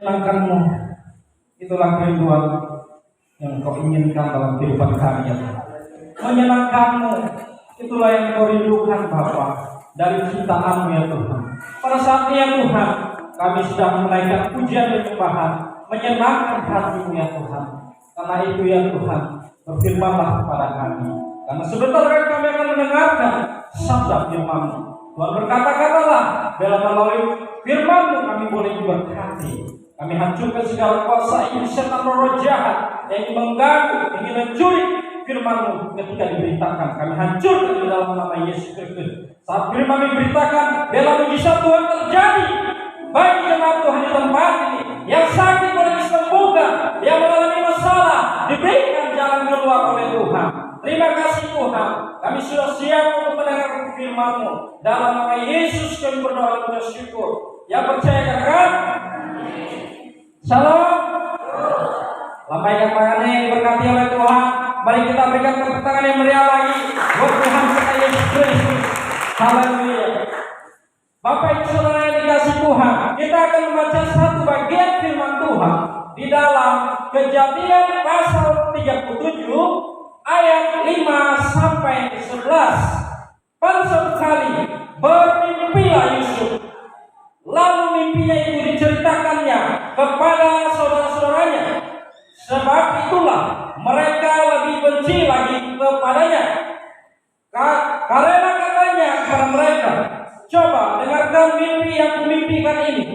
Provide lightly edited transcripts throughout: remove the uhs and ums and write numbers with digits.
menyenangkanmu. Itulah kerinduan yang kau inginkan dalam kehidupan kami, ya Tuhan. Menyenangkanmu, itulah yang kau rindukan Bapa dari ciptaanmu, ya Tuhan. Pada saat ini, ya Tuhan, kami sudah menaikkan pujian dan penyembahan, menyenangkan hatimu, ya Tuhan. Karena itu, ya Tuhan, berfirmanlah kepada kami. Karena sebentar lagi kami akan mendengarkan sabda firman-Mu. Tuhan berkata-katalah, dalam melalui firman-Mu kami boleh diberkati. Kami hancurkan segala kuasa ini setan roh jahat yang ingin mengganggu, ingin mencuri firman-Mu ketika diberitakan. Kami hancurkan di dalam nama Yesus Kristus. Saat firman diberitakan, bela mujizat Tuhan terjadi bagi jemaat Tuhan di tempat ini. Yang sakit boleh disembuhkan, yang mengalami masalah diberikan jalan keluar oleh Tuhan. Terima kasih Tuhan, kami sudah siap untuk mendengar firman-Mu. Dalam nama Yesus kami berdoa dan bersyukur. Yang percaya katakan Shalom. Lambaikan tangannya yang diberkati oleh Tuhan. Mari kita berikan tepuk tangan yang meriah lagi buat Tuhan kita Yesus Kristus. Haleluya. Bapak Ibu Saudara yang dikasih Tuhan, kita akan membaca satu bagian firman Tuhan di dalam Kejadian pasal 37 ayat 5 sampai 11. Pada suatu kali bermimpilah Yusuf. Lalu mimpinya itu diceritakannya kepada saudara-saudaranya. Sebab itulah mereka lebih benci lagi kepadanya. Karena katanya kepada mereka, coba dengarkan mimpi yang kumimpikan ini.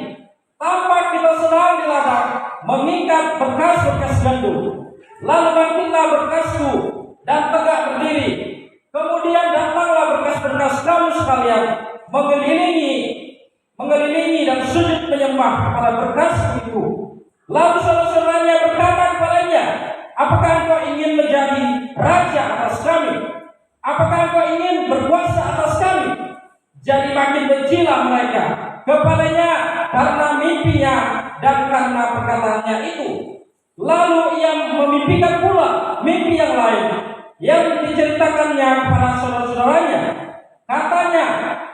Tampak kita sedang di ladang mengikat berkas-berkas gandum. Lalu bangkitlah berkasku dan tegak berdiri. Kemudian datanglah berkas-berkas kamu sekalian mengelilingi dan sujud menyembah kepada berkas itu. Lalu saudara-saudaranya berkata kepadanya, apakah engkau ingin menjadi raja atas kami? Apakah engkau ingin berkuasa atas kami? Jadi makin bencilah mereka kepadanya karena mimpinya dan karena perkataannya itu. Lalu ia memimpikan pula mimpi yang lain yang diceritakannya kepada saudara-saudaranya. Katanya,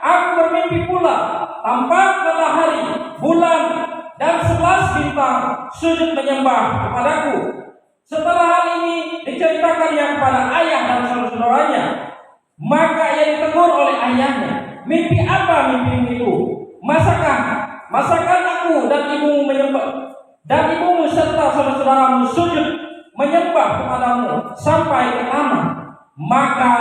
aku bermimpi pula, tampak matahari, bulan, dan 11 bintang sujud menyembah kepadaku. Setelah hal ini diceritakannya kepada ayah dan saudara-saudaranya, maka ia ditegur oleh ayahnya. Mimpi apa mimpimu itu? Masakan aku dan ibumu menyembah, dan ibumu serta saudara-saudaramu sujud menyembah kepadamu sampai ke tanah. Maka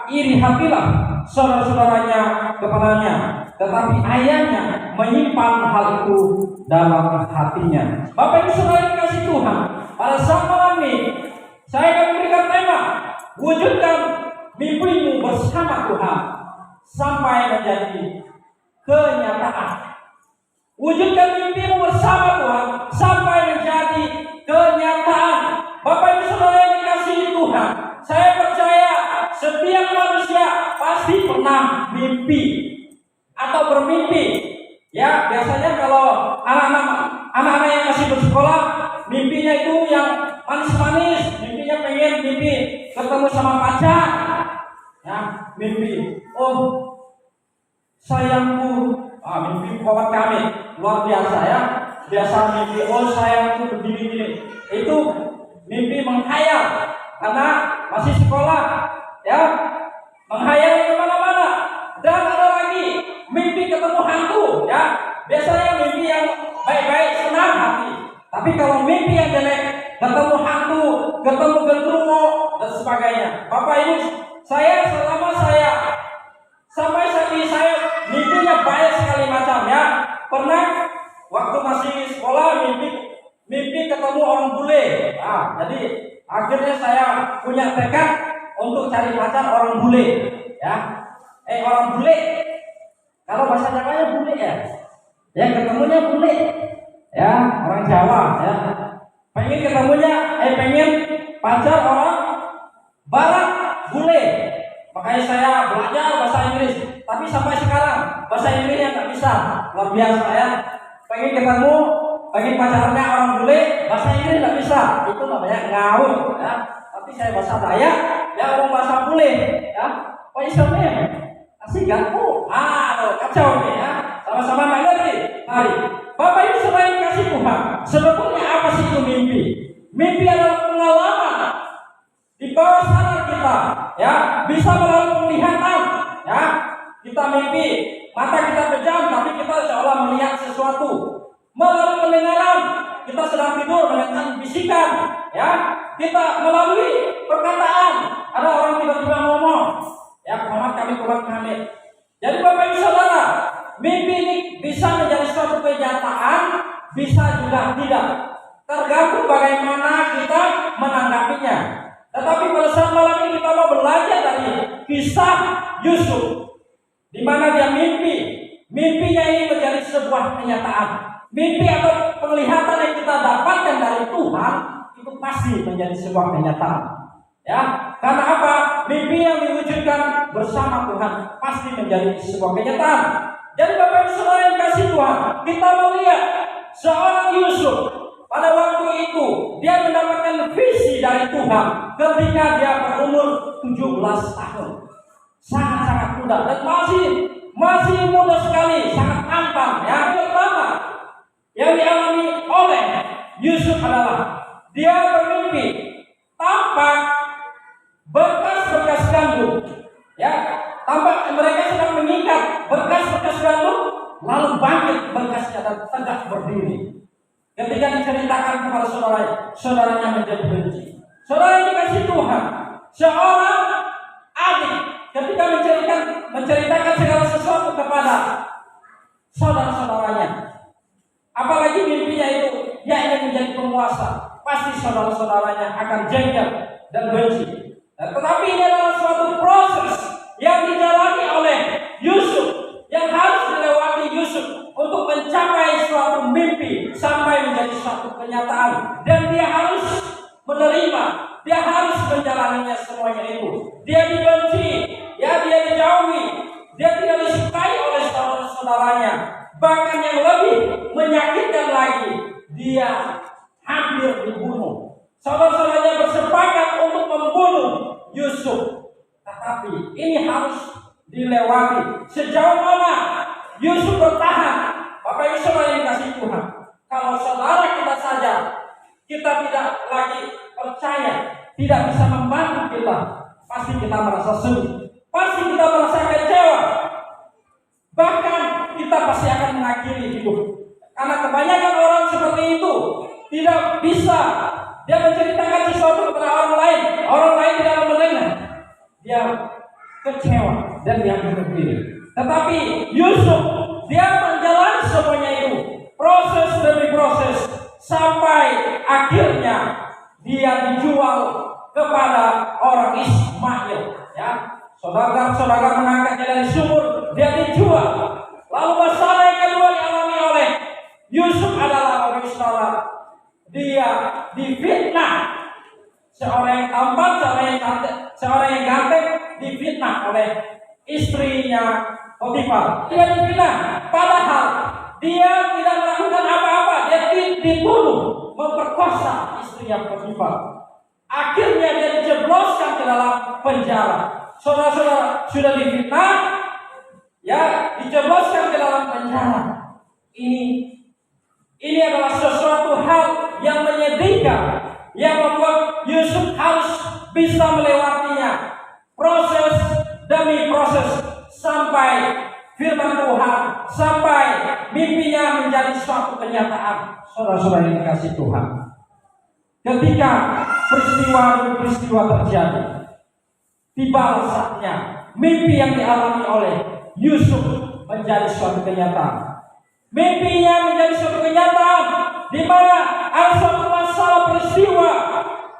iri hatilah saudara-saudaranya kepadanya, tetapi ayahnya menyimpan hal itu dalam hatinya. Bapak Ibu Saudara yang dikasih Tuhan, pada saat malam ini saya akan memberikan tema, wujudkan mimpimu bersama Tuhan sampai menjadi kenyataan. Wujudkan mimpimu bersama Tuhan sampai menjadi kenyataan. Bapak Ibu Saudara yang dikasih Tuhan, saya percaya setiap manusia pasti pernah mimpi atau bermimpi. Ya, biasanya kalau anak-anak yang masih bersekolah, mimpinya itu yang manis-manis, mimpinya pengen ketemu sama pacar. Ya, mimpi, oh sayangku, mimpi kawan kami luar biasa ya. Biasa mimpi, oh sayangku begini-gini. Itu mimpi menghayal karena masih sekolah, ya, menghayal kemana-mana. Dan ada lagi mimpi ketemu hantu, ya. Biasanya mimpi yang baik-baik, senang hati. Tapi kalau mimpi yang jelek, ketemu hantu, ketemu genderuwo dan sebagainya. Bapak Ibu, sampai saat ini saya mimpinya banyak sekali macam, ya. Pernah waktu masih sekolah mimpi ketemu orang bule. Nah, jadi akhirnya saya punya tekad untuk cari pacar orang bule, ya. Orang bule, kalau bahasa Jawanya bule ya. Ya, ketemunya bule, ya, orang Jawa, ya. Pengen pacar orang Barat bule. Makanya saya belajar bahasa Inggris, tapi sampai sekarang bahasa Inggrisnya nggak bisa. Luar biasa ya. Pengen pacarnya orang bule, bahasa Inggris nggak bisa. Itu namanya ngaul, ya. Tapi saya bahasa Dayak, ya, orang bahasa bule, ya. Pak Islamnya asik gak? Kacau nih, ya. Sama-sama nggak ngerti. Mari Bapak Ibu saudara yang kasih Tuhan, sebetulnya apa sih itu mimpi? Mimpi adalah pengalaman di bawah sadar kita, ya, bisa melalui penglihatan, ya. Kita mimpi, mata kita pejam, tapi kita seolah melihat sesuatu. Melalui pendengaran, kita sedang tidur mendengar bisikan, ya. Kita melalui perkataan, ada orang tiba-tiba ngomong, ya, Muhammad kami. Jadi Bapak Ibu Saudara, mimpi ini bisa menjadi suatu kenyataan, bisa juga tidak. Tergantung bagaimana kita menanggapinya. Tetapi pada saat malam ini kita mau belajar dari kisah Yusuf, di mana dia mimpi. Mimpinya ini menjadi sebuah kenyataan. Mimpi atau penglihatan yang kita dapatkan dari Tuhan itu pasti menjadi sebuah kenyataan. Ya, karena apa? Mimpi yang diwujudkan bersama Tuhan pasti menjadi sebuah kenyataan. Jadi Bapak Ibu Saudara yang kasih Tuhan, kita melihat seorang Yusuf pada waktu itu dia mendapatkan visi dari Tuhan ketika dia berumur 17 tahun. Sangat-sangat muda dan masih muda sekali, sangat tampan. Yang pertama yang dialami oleh Yusuf adalah dia bermimpi tampak berkas-berkas gandum, ya, tampak mereka sedang mengikat berkas-berkas gandum, lalu bangkit berkasnya dan tegak berdiri. Ketika diceritakan kepada saudaranya menjadi benci. Saudara yang dikasih Tuhan, seorang adik ketika menceritakan segala sesuatu kepada saudara-saudaranya, apalagi mimpinya itu dia ingin menjadi penguasa, pasti saudara-saudaranya akan jengkel dan benci. Tetapi ini adalah suatu proses yang dijalani oleh Yusuf, yang harus dilewati Yusuf untuk mencapai suatu mimpi sampai menjadi suatu kenyataan. Dan dia harus menerima, dia harus menjalaninya semuanya itu. Dia dibenci, ya, dia dijauhi, dia tidak disukai oleh saudara-saudaranya. Bahkan yang lebih menyakitkan lagi, dia hampir dibunuh. Saudara-saudaranya bersepakat untuk membunuh Yusuf. Tetapi ini harus dilewati. Sejauh mana Yusuf bertahan? Bapak Ibu Saudara yang dikasihi Tuhan, kalau saudara kita saja kita tidak lagi percaya, tidak bisa membantu kita, pasti kita merasa sedih, pasti kita merasa kecewa, bahkan kita pasti akan mengakhiri hidup. Karena kebanyakan orang seperti itu tidak bisa dia menceritakan sesuatu kepada orang lain tidak mendengar, dia kecewa dan dia berdiri. Tetapi Yusuf dia menjalani semuanya itu, proses demi proses, sampai akhirnya dia dijual kepada orang Ismail. Ya, saudara-saudara mengangkatnya dari sumur, dia dijual. Lalu masalah yang kedua dialami oleh Yusuf adalah orang Israel. Dia difitnah. Seorang yang tampan, seorang yang ganteng difitnah oleh istrinya Potifar. Dia difitnah, padahal dia tidak melakukan apa-apa. Dia dituduh memperkosa istrinya Potifar. Akhirnya dia dijebloskan ke dalam penjara. Saudara-saudara sudah difitnah, ya, dijebloskan ke dalam penjara. Ini adalah sesuatu hal yang menyedihkan, yang membuat Yusuf harus bisa melewatinya, proses demi proses, sampai firman Tuhan, sampai mimpinya menjadi suatu kenyataan. Saudara-saudara yang dikasihi Tuhan, ketika peristiwa demi peristiwa terjadi, tiba saatnya mimpi yang dialami oleh Yusuf menjadi suatu kenyataan. Mimpinya menjadi suatu kenyataan, di mana ada suatu masalah peristiwa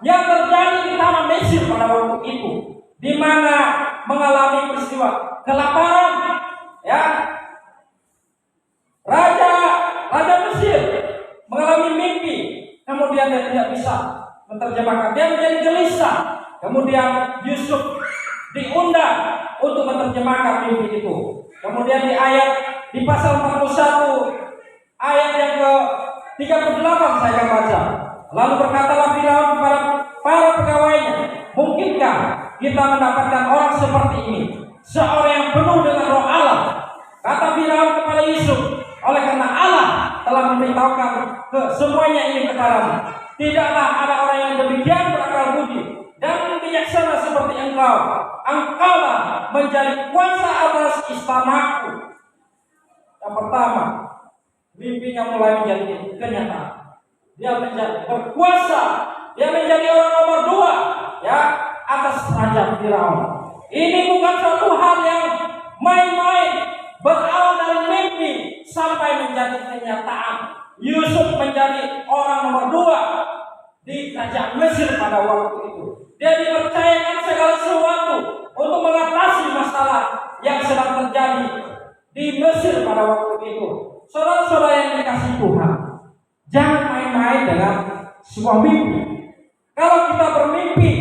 yang terjadi di tanah Mesir pada waktu itu, di mana mengalami peristiwa kelaparan. Ya, Raja Mesir mengalami mimpi, kemudian dia tidak bisa menerjemahkan, dia menjadi gelisah. Kemudian Yusuf diundang untuk menerjemahkan mimpi itu. Kemudian di pasal 41 ayat yang ke-38 saya akan baca. Lalu berkatalah Firaun kepada para pegawainya, mungkinkah kita mendapatkan orang seperti ini, seorang yang penuh dengan roh Allah? Kata Firaun kepada Yusuf, oleh karena Allah telah memberitahukan ke semuanya ini sekarang. Tidaklah ada orang yang demikian berakal budi dan bijaksana seperti engkau. Engkaulah menjadi kuasa atas istanaku. Yang pertama, mimpinya mulai menjadi kenyataan. Dia menjadi berkuasa. Dia menjadi orang nomor 2 ya atas Raja Firaun. Ini bukan suatu hal yang main-main. Berawal dari mimpi sampai menjadi kenyataan. Yusuf menjadi orang nomor 2 di kerajaan Mesir pada waktu itu. Dia dipercayakan segala sesuatu untuk mengatasi masalah yang sedang terjadi di Mesir pada waktu itu. Saudara-saudara yang dikasihi Tuhan, jangan main-main dengan sebuah mimpi. Kalau kita bermimpi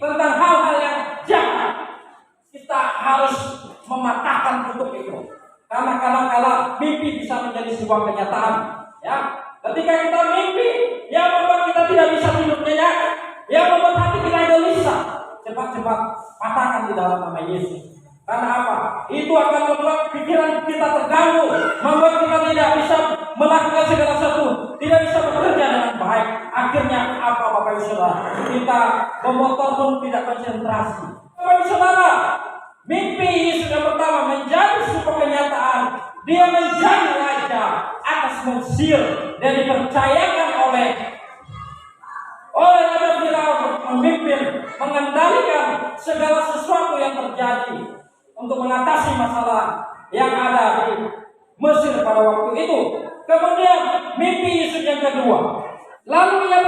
tentang hal-hal yang jahat, kita harus mematahkan kutub itu. Karena kadang-kala mimpi bisa menjadi sebuah kenyataan. Ya, ketika kita mimpi yang membuat kita tidak bisa tidur nyenyak, yang membuat hati kita gelisah, cepat-cepat patahkan di dalam nama Yesus. Karena apa? Itu akan membuat pikiran kita terganggu, membuat kita tidak bisa melakukan segala sesuatu, tidak bisa bekerja dengan baik. Akhirnya apa, Bapak Ibu Saudara? Kita memotor pun tidak konsentrasi. Bapak Ibu Saudara, mimpi Yesus yang pertama menjadi sebuah kenyataan. Dia menjadi raja atas Mesir dan dipercayakan oleh Raja Firaun memimpin, mengendalikan segala sesuatu yang terjadi untuk mengatasi masalah yang ada di Mesir pada waktu itu. Kemudian mimpi Yesus yang kedua. Lalu ia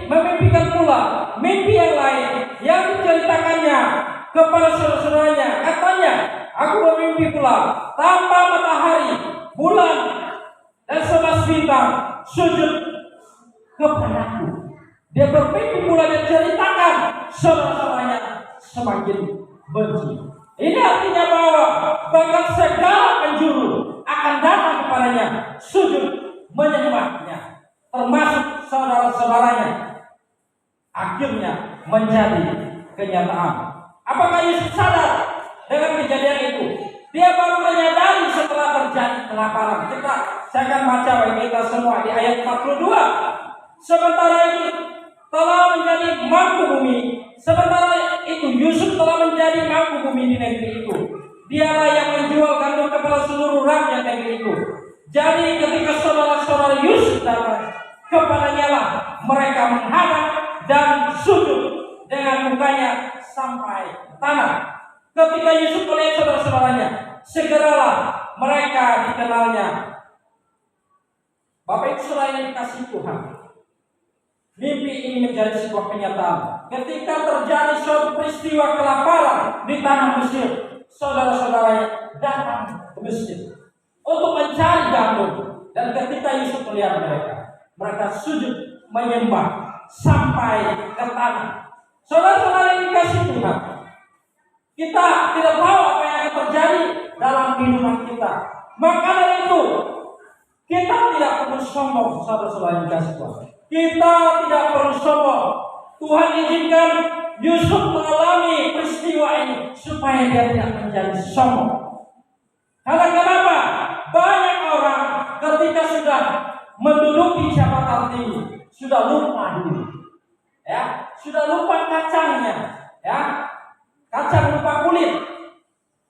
memimpikan pula mimpi yang lain yang diceritakannya kepada saudara-saudaranya. Katanya, aku bermimpi pula tanpa matahari, bulan, dan 11 bintang sujud kepadaku. Dia bermimpi pula dan ceritakan saudara-saudaranya semakin benci. Ini artinya bahwa bahkan segala penjuru akan datang kepadanya, sujud menyembahnya, termasuk saudara-saudaranya. Akhirnya menjadi kenyataan. Apakah Yesus sadar dengan kejadian itu? Dia baru menyadari setelah terjadi kelaparan. Saya akan baca bagi kita semua di ayat 42. Sementara itu telah menjadi mangku bumi. Sementara itu Yusuf telah menjadi mangku bumi di negeri itu. Dialah yang menjual gandum kepada seluruh rakyat negeri itu. Jadi ketika saudara-saudara Yusuf datang, kepadanya lah mereka menghadap dan sujud dengan mukanya sampai tanah. Ketika Yusuf melihat saudara-saudaranya, segeralah mereka dikenalnya. Bapak Ibu Saudara yang dikasihi Tuhan, mimpi ini menjadi sebuah kenyataan. Ketika terjadi suatu peristiwa kelaparan di tanah Mesir, saudara-saudaranya datang ke Mesir untuk mencari gandum. Dan ketika Yusuf melihat mereka sujud menyembah sampai ke tanah. Saudara-saudara yang dikasihi Tuhan, kita tidak tahu apa yang akan terjadi dalam kehidupan kita. Maka dari itu, kita tidak perlu sombong, saudara-saudara yang dikasihi Tuhan. Kita tidak perlu sombong. Tuhan izinkan Yusuf mengalami peristiwa ini supaya dia tidak menjadi sombong. Karena kenapa? Banyak orang ketika sudah menduduki jabatan tinggi sudah lupa dulu, ya, sudah lupa kacangnya, ya, kacang lupa kulit.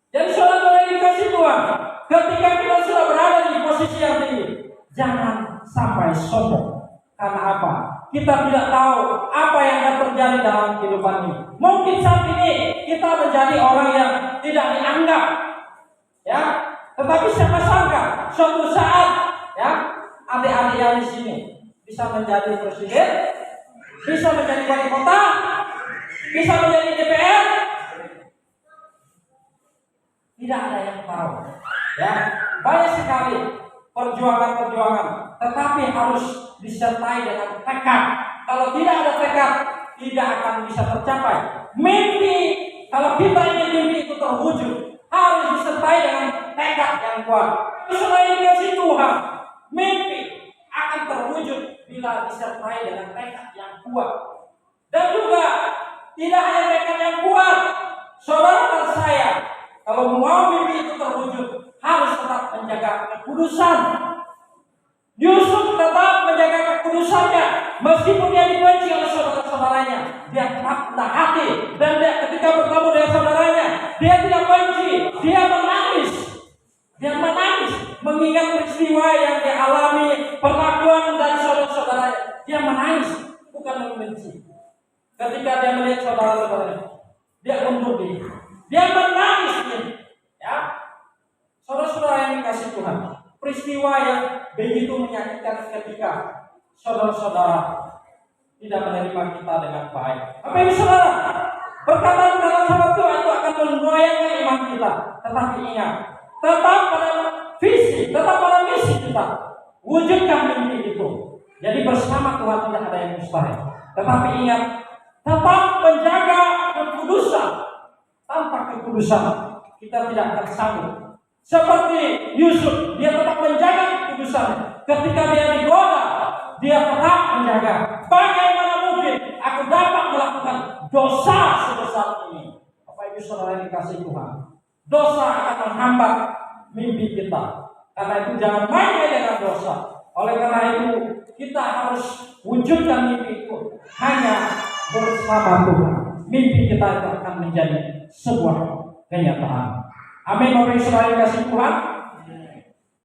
Dan saudara-saudara yang dikasihi Tuhan, ketika kita sudah berada di posisi yang tinggi, jangan sampai sombong. Karena apa? Kita tidak tahu apa yang akan terjadi dalam kehidupan ini. Mungkin saat ini kita menjadi orang yang tidak dianggap, ya. Tetapi siapa sangka suatu saat, ya, adik-adik yang di sini bisa menjadi presiden, bisa menjadi wali kota, bisa menjadi DPR. Tidak ada yang tahu, ya. Banyak sekali perjuangan-perjuangan, tetapi harus disertai dengan tekad. Kalau tidak ada tekad, tidak akan bisa tercapai. Mimpi, kalau kita ingin mimpi itu terwujud, harus disertai dengan tekad yang kuat. Selain kasih Tuhan, mimpi akan terwujud bila disertai dengan tekad yang kuat. Dan juga tidak hanya tekad yang kuat, saudara dan saya, kalau mau mimpi itu terwujud, harus tetap menjaga kekudusan. Yusuf tetap menjaga kekudusannya meskipun dia dibenci oleh saudara-saudaranya. Dia tetap rendah hati, dan dia ketika bertemu dengan saudaranya, dia tidak benci, dia menangis. Dia menangis mengingat peristiwa yang dialami, perlakuan dari saudara-saudaranya. Dia menangis, bukan membenci. Ketika dia melihat saudara-saudaranya, dia mundur diri. Dia menangis, ya. Saudara-saudara yang dikasihi Tuhan, peristiwa yang begitu menyakitkan ketika saudara-saudara tidak menerima kita dengan baik. Apa ini saudara? Perkataan-perkataan seperti itu akan menggoyangkan iman kita. Tetapi ingat, tetap pada visi, tetap pada misi kita. Wujudkan mimpi itu. Jadi bersama Tuhan tidak ada yang mustahil. Tetapi ingat, tetap menjaga kekudusan. Tanpa kekudusan kita tidak akan sanggup. Seperti Yusuf, dia tetap menjaga kekudusan. Ketika dia digoda, dia tetap menjaga. Bagaimana mungkin aku dapat melakukan dosa sebesar ini? Bapak Ibu Saudara yang dikasihi Tuhan, dosa akan menghambat mimpi kita. Karena itu jangan main-main dengan dosa. Oleh karena itu kita harus wujudkan mimpi itu hanya bersama Tuhan. Mimpi kita itu akan menjadi sebuah kenyataan. Amin. Bapak Ibu Saudara yang dikasihi Tuhan,